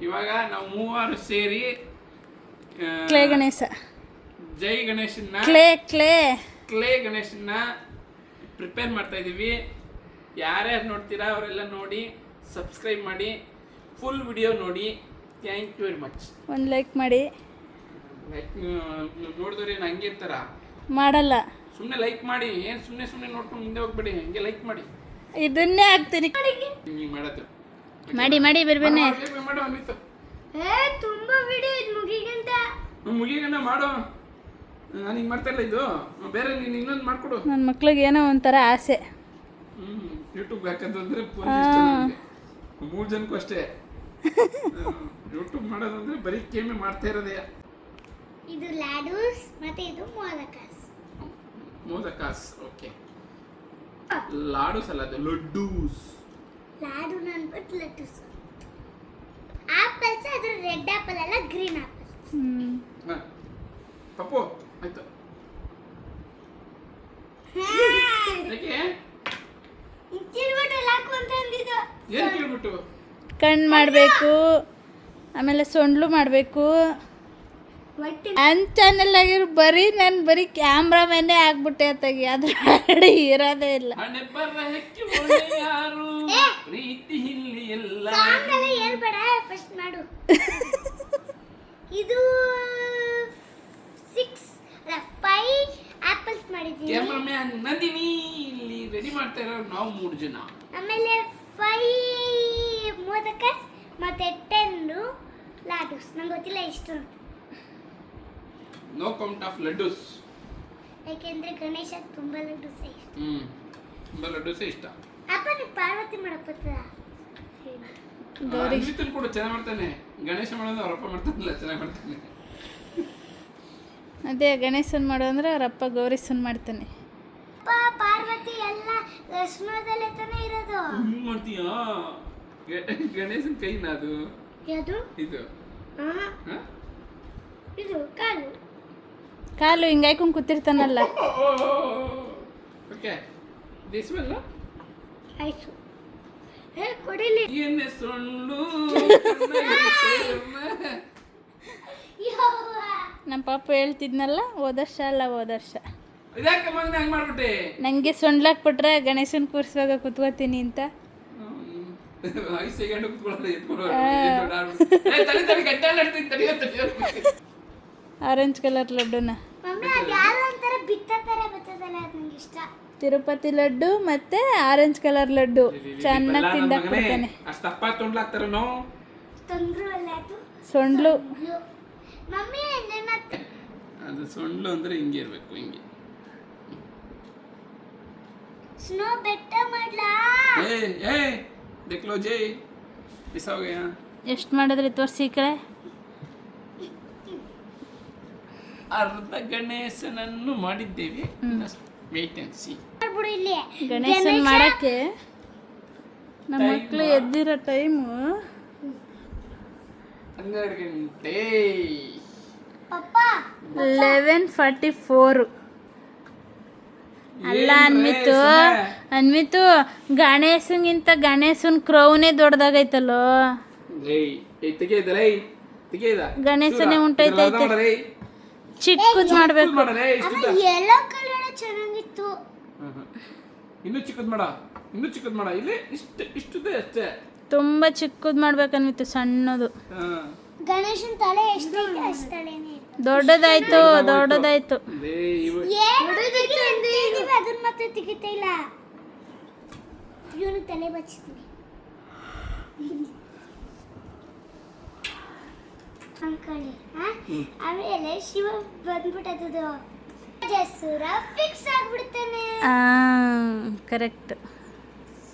ಇವಾಗ ನಾವು ಮೂವರು ಸೇರಿ ಕ್ಲೇ ಗಣೇಶ ಜೈ ಗಣೇಶನ್ನ ಕ್ಲೇ ಗಣೇಶನ್ನ ಪ್ರಿಪೇರ್ ಮಾಡ್ತಾ ಇದೀವಿ. ಯಾರ್ಯಾರು ನೋಡ್ತೀರಾ ಅವರೆಲ್ಲ ನೋಡಿ ಸಬ್ಸ್ಕ್ರೈಬ್ ಮಾಡಿ, ಫುಲ್ ವಿಡಿಯೋ ನೋಡಿ. Thank you very much. ಒಂದು ಲೈಕ್ ಮಾಡಿ. ಲೈಕ್ ನೋಡಿದ್ರೆ ಹಂಗೆ ಇರ್ತಾರ, ಮಾಡಲ್ಲ. ಸುಮ್ಮನೆ ಲೈಕ್ ಮಾಡಿ, ಏನು ಸುಮ್ಮನೆ ನೋಡ್ಕೊಂಡು ಮುಂದೆ ಹೋಗ್ಬೇಡಿ, ಹಂಗೆ ಲೈಕ್ ಮಾಡಿ. ಇದನ್ನೇ ಹಾಕ್ತೀನಿ. ಹಿಂಗೆ ಮಾಡೋದು ಮಾಡಿ ಬರ್ಬೇನೆ. ಮಾಡು ಅನ್ವಿತು. ತುಂಬಾ ವಿಡಿಯೋ ಇದು ಮುಗಿಗಂಡ ಮಾಡು. ನಾನು ಹಿಂಗೆ ಮಾಡ್ತಾ ಇಲ್ಲ, ಇದು ಬೇರೆ ನೀನು ಇನ್ನೊಂದು ಮಾಡ್ಕೊಡು. ನನ್ನ ಮಕ್ಳಿಗೆ ಏನೋ ಒಂಥರ ಆಸೆ. ಯೂಟ್ಯೂಬ್ ಯಾಕಂತಂದ್ರೆ 3 ಜನಕ್ಕೂ ಅಷ್ಟೇ. ಯೂಟ್ಯೂಬ್ ಮಾಡೋದಂದ್ರೆ ಬರೀ ಕೇಮೆ ಮಾಡ್ತಾ ಇರೋದೇ. ಇದು ಲಾಡೂಸ್ ಮತ್ತೆ ಇದು ಮೋದಕಾಸ್. ಓಕೆ, ಲಾಡೂಸ್ ಅಲ್ಲ, ಅದು ಲಡ್ಡೂಸ್. ಲಾಡು ಅನ್ಬಿಟ್ಟು ಲಡ್ಡೂಸ್. ಆಪಲ್ಸ್ ಅದ್ರ ರೆಡ್ ಆಪಲ್ ಅಲ್ಲ, ಗ್ರೀನ್ ಆಪಲ್ಸ್. ಪಪ್ಪು ಆಯ್ತು. ಯಾಕೆ ಏನು ಕೇಳ್ಬಿಟ್ಟು ಕಣ್ಣು ಮಾಡಬೇಕು, ಆಮೇಲೆ ಸೊಂಡ್ಲು ಮಾಡಬೇಕು. ನನ್ನ ಚಾನೆಲ್ ಆಗಿರೋ ಬರೀ ಕ್ಯಾಮ್ರಾಮನ್ನೇ ಆಗ್ಬಿಟ್ಟೆ ಅತ್ತಾಗಿ, ಅದ್ರ ಇರೋದೇ ಇಲ್ಲ. ಪ್ರೀತಿ ಇಲ್ಲಿ ಎಲ್ಲ ಹೇಳ್ಬೇಡ, ಫಸ್ಟ್ ಮಾಡು. ಇದು 5 ಆಪಲ್ಸ್ ಮಾಡಿದ್ದೀನಿ. ಕ್ಯಾಮ್ರಾಮ್ಯಾನ್ ನಂದಿನಿ ಇಲ್ಲಿ ರೆಡಿ ಮಾಡ್ತಾ ಇರೋರು ನಾವು 3 ಜನ. ಆಮೇಲೆ 5 ಮೋದಕಸ್ ಮತ್ತೆ 10 ಲಾಡೂಸ್. ನಂಗೆ ಗೊತ್ತಿಲ್ಲ ಎಷ್ಟು. No count of laddoos. ಯಾಕೆಂದ್ರೆ ಗಣೇಶ ತುಂಬಾ ಲಡ್ಡೂಸ್ ಇಷ್ಟ. ತುಂಬಾ ಲಡ್ಡೂಸೇ ಇಷ್ಟ. ಅಪ್ಪ ನೀವು ಪಾರ್ವತಿ ಮಾಡಪ್ಪ. ಅನ್ವಿತನ್ ಕೂಡ ಚೆನ್ನಾಗಿ ಮಾಡ್ತಾನೆ. ಗಣೇಶ ಮಾಡೋದು ಅವರಪ್ಪ ಮಾಡ್ತಾನಿಲ್ಲ, ಚೆನ್ನಾಗಿ ಮಾಡ್ತಾನೆ. ಅದೇ ಗಣೇಶನ್ ಮಾಡೋ ಅಂದ್ರೆ ಅವರಪ್ಪ ಗೌರೀಶನ್ ಮಾಡ್ತಾನೆ. ಪಾರ್ವತಿ ಎಲ್ಲ ಸ್ನೋದಲ್ಲೇ ತಾನೇ ಇರೋದು. ಮಾಡ್ತೀಯಾ ಗಣೇಶನ್ ಕೈನ? ಅದು ಯಾವುದು? ಇದು ಇದು ಕಾಲು ಹಿಂಗೆ ಹಾಕೊಂಡು ಕೂತಿರ್ತಾನಲ್ಲ. ಓಕೆ, ದಿಸ್ ಒನ್ ಆಯ್ತು. ಕೊಡಿಲಿ. ಏನೇ ಸೊಳ್ಳು ನಮ್ಮ ಪಾಪ ಹೇಳ್ತಿದ್ನಲ್ಲ, ಹೋದ ವರ್ಷ ಇದಕ್ಕೆ ಮಗನ ಹಂಗೆ ಮಾಡ್ಬಿಟ್ಟೆ. ನನಗೆ ಸೊಂಡ್ಲಾಕ್ಬಿಟ್ರೆ ಗಣೇಶನ್ ಕೂರ್ಸುವಾಗ ಕುತ್ಕೋತೀನಿ ಅಂತ. 5 ಸೆಕೆಂಡ್ ಕೂತ್ಕೊಳ್ಳೋದು, ಆರೆಂಜ್ ಕಲರ್ ಲಡ್ಡುನ. ಮಮ್ಮಿ ಅದು ಯಾರು ಅಂತಾರೆ, ಬಿತ್ತ ತರ ಬರ್ತದಲ್ಲ, ಅದು ನಂಗೆ ಇಷ್ಟ. ತಿರುಪತಿ ಲಡ್ಡು ಮತ್ತೆ ಆರೆಂಜ್ ಕಲರ್ ಲಡ್ಡು ಚೆನ್ನಾಗಿ ತಿಂದಾಕ್ಬಿಡ್ತಾನೆ. ಅಷ್ಟು ತಪ್ಪ ತೊಂಡ್ಲಾಕ್ತಾರ ನಾವು ತೊಂದ್ರು ಅಲ್ಲ, ಅದು ಸೊಂಡ್ಲು. ಮಮ್ಮಿ ಅದು ಸೊಂಡ್ಲು ಅಂದ್ರೆ ಹಿಂಗೆ ಇರ್ಬೇಕು, ಹಿಂಗೆ. ಸ್ನೋ ಬೆಟ್ಟ ಮಾಡ್ಲಾ? ಏ ದೇಖ್ಲೋ ಜೈ ಪಿಸಾ ಹೋಗ್ಯಾ. ಎಷ್ಟು ಮಾಡಿದ್ರಿ ತೋರಿಸಿ ಈ ಕಡೆ. ಅರ್ಧ ಗಣೇಶನನ್ನು ಮಾಡಿದ್ದೇವೆ. Wait and see. ಇಲ್ಲಿ ಗಣೇಶನ್ ಮಾಡಕ್ಕೆ ನಮ್ಮ ಮಕ್ಕಳು ಎದ್ದಿರೋ ಟೈಮು 12 ಗಂಟೆ. ಪಪ್ಪ 11:44. ಅಲ್ಲ ಅನ್ವಿತು ಗಣೇಶನ್ಗಿಂತ ಗಣೇಶನ್ ಕ್ರೌನೇ ದೊಡ್ಡದಾಗೈತಲ್ಲೋ. ಗಣೇಶನೇ ಉಂಟೈತೈತೆ. ಚಿಕ್ಕದ್ ಮಾಡ್ಬೇಕು. ಎಲ್ಲೋ ಕಲರ್ ಚೆನ್ನಾಗಿತ್ತು. ಇನ್ನೂ ಚಿಕ್ಕದ್ ಮಾಡ. ಇಲ್ಲಿ ಇಷ್ಟುದೇ ಅಷ್ಟೇ. ತುಂಬಾ ಚಿಕ್ಕದ್ ಮಾಡ್ಬೇಕನ್ವಿತು, ಸಣ್ಣದು. ಗಣೇಶನ್ ತಲೆ ಎಷ್ಟೈತೆ ಅಷ್ಟು ತಲೆನೇ. ದೊಡ್ಡದಾಯ್ತು. ಅದನ್ನ ಮತ್ತೆ ತೆಗಿತಾ ಇಲ್ಲ. ಇವನು ತಲೆ ಬಚ್ಚಿದ್ದೀನಿ. ಅಂಕಳಿ ಆಮೇಲೆ ಶಿವ ಬಂದ್ಬಿಟ್ಟದು ಜಸುರ ಫಿಕ್ಸ್ ಆಗ್ಬಿಡ್ತಾನೆ. Correct.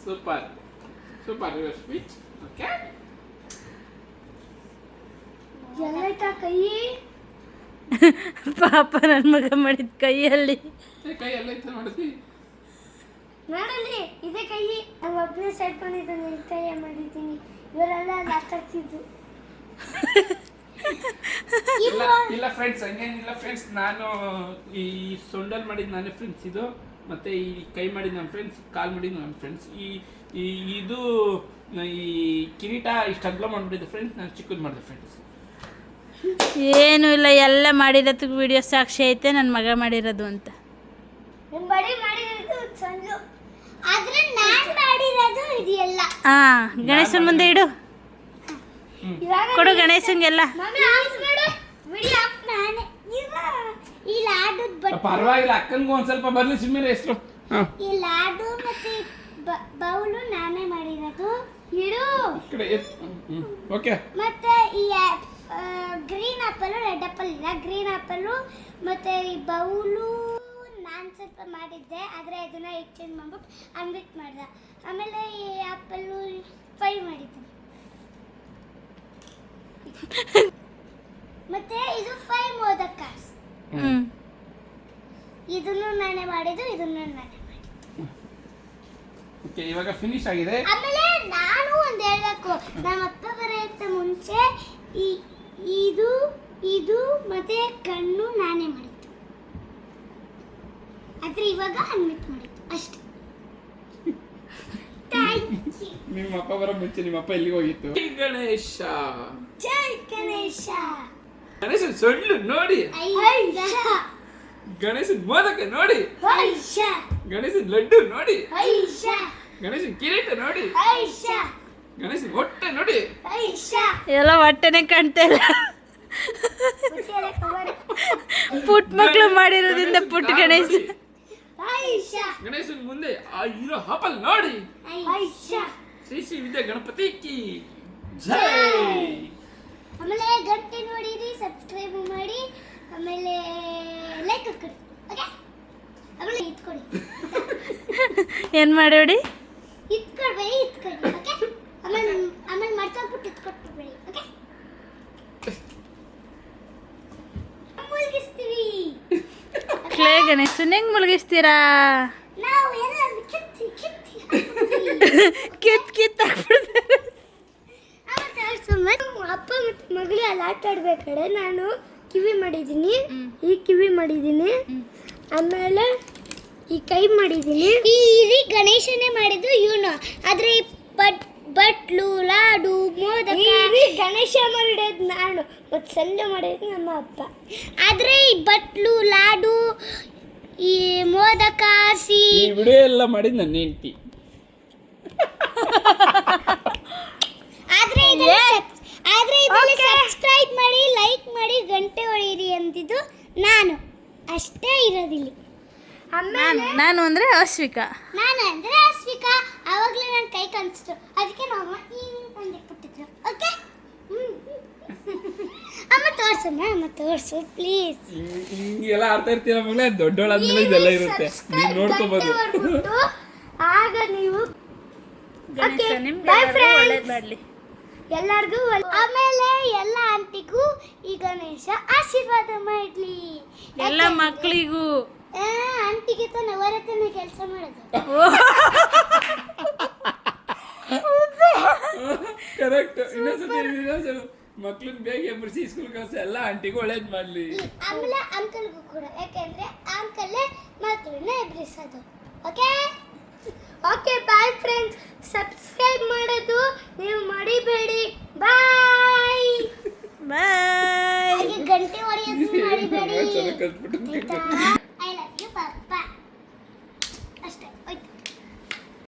Super your speech. Okay, ಎಲ್ಲೈತ ಕೈ. ಪಾಪ ನನ್ನ ಮಗ ಮಾಡಿದ ಕೈಯಲ್ಲಿ ನೋಡಲಿ, ಇದೇ ಕೈ. ನಾವು ಒಬ್ಬನೇ ಸೈಡ್ ಬಂದಿದ್ದಾನೆ, ಕೈ ಮಾಡಿದ್ದೀನಿ. ಇವರೆಲ್ಲ ಲಾಸ್ಟಾಗ್ತಿದ್ದು. ಇಲ್ಲ ಫ್ರೆಂಡ್ಸ್, ಹಂಗೇನಿಲ್ಲ ಫ್ರೆಂಡ್ಸ್. ನಾನು ಈ ಸೊಂಡಲ್ ಮಾಡಿದ್ದು ನಾನೇ ಫ್ರೆಂಡ್ಸ್. ಇದು ಮತ್ತೆ ಈ ಕೈ ಮಾಡಿದ್ದು ನಮ್ಮ ಫ್ರೆಂಡ್ಸ್, ಕಾಲ್ ಮಾಡಿದ್ದು ನಮ್ಮ ಫ್ರೆಂಡ್ಸ್. ಇದು ಈ ಕಿರೀಟ ಇಷ್ಟು ಅಗ್ಲ ಮಾಡ್ಬಿಟ್ಟಿದ್ದೆ ಫ್ರೆಂಡ್ಸ್, ನಾನು ಚಿಕ್ಕದು ಮಾಡಿದೆ ಫ್ರೆಂಡ್ಸ್. ಏನು ಇಲ್ಲ, ಎಲ್ಲ ಮಾಡಿರೋದಕ್ಕೆ ವಿಡಿಯೋ ಸಾಕ್ಷಿ ಐತೆ ನನ್ನ ಮಗ ಮಾಡಿರೋದು ಅಂತ. ನಿಮ್ಮ ಬಡಿ ಮಾಡಿರೋದು ಸಣ್ಣ, ಆದ್ರೆ ನಾನು ಮಾಡಿರೋದು ಇದೆಲ್ಲ. ಗಣೇಶನ ಮುಂದೆ ಇಡು, ಕೊಡು ಗಣೇಶನ್ಗೆಲ್ಲ. ಮಮ್ಮಿ ಆಫ್ ಮಾಡು, ವಿಡಿಯೋ ಆಫ್ ನಾನೇ. ಈ ಲಾಡು ಪರವಾಗಿಲ್ಲ, ಅಕ್ಕನಿಗೂ ಒಂದ್ ಸ್ವಲ್ಪ ಬರ್ಲಿ ಸುಮ್ಮನೆ ಹೆಸರು. ಈ ಲಾಡು ಮತ್ತೆ ಬೌಲು ನಾನೇ ಮಾಡಿರೋದು. ಇಡು. ಓಕೆ. ಮತ್ತೆ ಈ ಗ್ರೀನ್ ಆಪಲ್ ರೆಡ್ ಆಪಲ್ ಇಲ್ಲ, ಗ್ರೀನ್ ಆಪಲ್ ಮತ್ತೆ ಈ ಬೌಲು ನಾನು ಸ್ವಲ್ಪ ಮಾಡಿದ್ದೆ, ಆದರೆ ಅದನ್ನ ಎಕ್ಸ್ಚೇಂಜ್ ಮಾಡ್ಬಿಟ್ಟು ಅನ್ಬಿಟ್ ಮಾಡ್ದೆ. ಆಮೇಲೆ ಈ ಆಪಲ್ಲು ಫ್ರೈ ಮಾಡಿದ್ದೆ. ಮತ್ತೆ ಇದು ಫ್ರೈ ಮೋದಕ, ಇದನ್ನು ನಾನೇ ಮಾಡಿದ್ದು, ಇದನ್ನು ನಾನೇ ಮಾಡಿದ್ದು. ಓಕೆ, ಇವಾಗ ಫಿನಿಶ್ ಆಗಿದೆ. ಆಮೇಲೆ ನಾನು ಒಂದು ಹೇಳಬೇಕು, ನಮ್ಮ ಅಪ್ಪ ಬರೋಕ್ಕಿಂತ ಮುಂಚೆ ಇದು ಇದು ಮತ್ತೆ ಕಣ್ಣು ನಾನೇ ಮಾಡಿದ್ದು, ಆದ್ರೆ ಇವಾಗ ಅನ್ಮಿಟ್ ಮಾಡಿದ್ದು ಅಷ್ಟೇ. ನಿಮ್ಮ ಅಪ್ಪ ಬರೋ ಮುಂಚೆ ನಿಮ್ಮ ಅಪ್ಪ ಎಲ್ಲಿಗೆ ಹೋಗಿತ್ತು? ಗಣೇಶ, ಜೈ ಗಣೇಶ. ಗಣೇಶನ್ ಸೊಳ್ಳು ನೋಡಿ, ಗಣೇಶನ್ ಮೋದಕ ನೋಡಿ, ಗಣೇಶನ್ ಲಡ್ಡು ನೋಡಿ, ಗಣೇಶನ್ ಕಿರೀಟ ನೋಡಿ, ಗಣೇಶನ್ ಹೊಟ್ಟೆ ನೋಡಿ. ಎಲ್ಲ ಹೊಟ್ಟೆನೆ ಕಾಣ್ತಾ ಇಲ್ಲ. ಪುಟ್ಟ ಮಕ್ಳು ಮಾಡಿರೋದ್ರಿಂದ ಪುಟ್ಟ ಗಣೇಶ. ಗಣೇಶನ್ ಮುಂದೆ ಇರೋ ಆಪಲ್ ನೋಡಿ. ಶ್ರೀ ಶ್ರೀ ವಿದ್ಯಾ ಗಣಪತಿ ಕಿ ಜೈ. ಆಮೇಲೆ ಗಂಟೆ ನೋಡಿರಿ, ಸಬ್ಸ್ಕ್ರೈಬ್ ಮಾಡಿ, ಆಮೇಲೆ ಲೈಕ್ ಕೊಡಿ. ಓಕೆ, ಆಮೇಲೆ ಇಟ್ಕೊಡಿ. ಏನು ಮಾಡೋಡಿ? ಇಟ್ಕೊಡ್ಬೇಡಿ, ಇಟ್ಕೊಡಿ. ಓಕೆ, ಆಮೇಲೆ ಆಮೇಲೆ ಮರ್ತೋಗ್ಬಿಟ್ಟು ಇಟ್ಕೊಟ್ಬಿಡ್ಬೇಡಿ. ಓಕೆ, ಮುಳುಗಿಸ್ತೀವಿ. ಕ್ಲೇ ಗಣೇಶನ್ ಹೆಂಗ್ ಮುಳುಗಿಸ್ತೀರಾ? ನಾವು ಎಲ್ಲ ಕಿತ್ತಿ ಕಿತ್ ಹಾಕ್ಬಿಡ್ತಾರೆ. ಅಪ್ಪ ಮತ್ತೆ ಮಗಳು ಅಲ್ಲಿ ಆಟ ಆಡ್ಬೇಕಾದ್ರೆ ನಾನು ಕಿವಿ ಮಾಡಿದ್ದೀನಿ, ಈ ಕಿವಿ ಮಾಡಿದ್ದೀನಿ, ಆಮೇಲೆ ಈ ಕೈ ಮಾಡಿದ್ದೀನಿ. ಈ ಗಣೇಶನೇ ಮಾಡಿದ್ದು ಇವನು, ಆದ್ರೆ ಈ ಬಟ್ಲು ಲಾಡು ಮೋದಕ ಗಣೇಶ ಮಾಡಿರೋದು ನಾನು, ಮತ್ತೆ ಸಣ್ಣ ಮಾಡಿರೋದು ನಮ್ಮ ಅಪ್ಪ. ಆದ್ರೆ ಈ ಬಟ್ಲು ಲಾಡು ಈ ಮೋದಕ ಈ ವಿಡಿಯೋ ಎಲ್ಲ ಮಾಡಿದ್ ನನ್ನ ಹೆಂಡತಿ. ಆದ್ರೆ ಇದರಲ್ಲಿ ಸಬ್ಸ್ಕ್ರೈಬ್ ಮಾಡಿ, ಲೈಕ್ ಮಾಡಿ, ಗಂಟೆ ಹೊಡೀರಿ ಅಂತಿದ್ದು ನಾನು ಅಷ್ಟೇ ಇರೋದಿಲ್ಲ. ನಾನು ಅಂದ್ರೆ ಅಶ್ವಿಕಾ. ನಾನು ಅಂದ್ರೆ ಅಶ್ವಿಕಾ. ಆವಾಗಲೇ ನನ್ನ ಕೈ ಕಾಣಿಸ್ತು, ಅದಕ್ಕೆ ನಾವು ಹಿಂಗೆ ಕೊಟ್ಟಿದ್ರು. ಓಕೆ, ಅಮ್ಮ ತೋರ್ಸಮ್ಮ, ಅಮ್ಮ ತೋರ್ಸು ಪ್ಲೀಸ್. ಹಿಂಗೆಲ್ಲ ಆಡ್ತಾ ಇರ್ತೀರ ಮಗಳೇ, ದೊಡ್ಡೋಳಾದ್ಮೇಲೆ ಇದೆಲ್ಲ ಇರುತ್ತೆ, ನೀವು ನೋಡ್ಕೋಬಹುದು. ಆಗ ನೀವು ಎಲ್ಲರಿಗೂ. ಆಮೇಲೆ ಎಲ್ಲ ಆಂಟಿಗೂ ಈ ಗಣೇಶ ಆಶೀರ್ವಾದ ಮಾಡ್ಲಿ, ಎಲ್ಲ ಮಕ್ಕಳಿಗೂ. ಆಂಟಿಗೆ ತಾನೆ ಹೊರತನ ಕೆಲಸ ಮಾಡೋದು. ಕರೆಕ್ಟ್. ಇನ್ನೊಂದ್ಸತಿ ಮಕ್ಳನ್ನ ಬೇಗ ಎಬ್ಬರಿಸಿ ಸ್ಕೂಲ್ ಕಳ್ಸ, ಎಲ್ಲ ಆಂಟಿಗೂ ಒಳ್ಳೇದ್ ಮಾಡ್ಲಿ. ಆಮೇಲೆ ಅಂಕಲ್ಗೂ ಕೂಡ, ಯಾಕೆಂದ್ರೆ ಅಂಕಲ್ಲೇ ಮಕ್ಕಳನ್ನ ಎಬ್ಬರಿಸೋದು. Okay okay, bye friends. Subscribe ಮಾಡೋದು ನೀವು ಮರಿಬೇಡಿ. ಬಾಯ್ ಬಾಯ್. ಗಂಟೆ ಹೊಡೆಯೋದು ಮರಿಬೇಡಿ.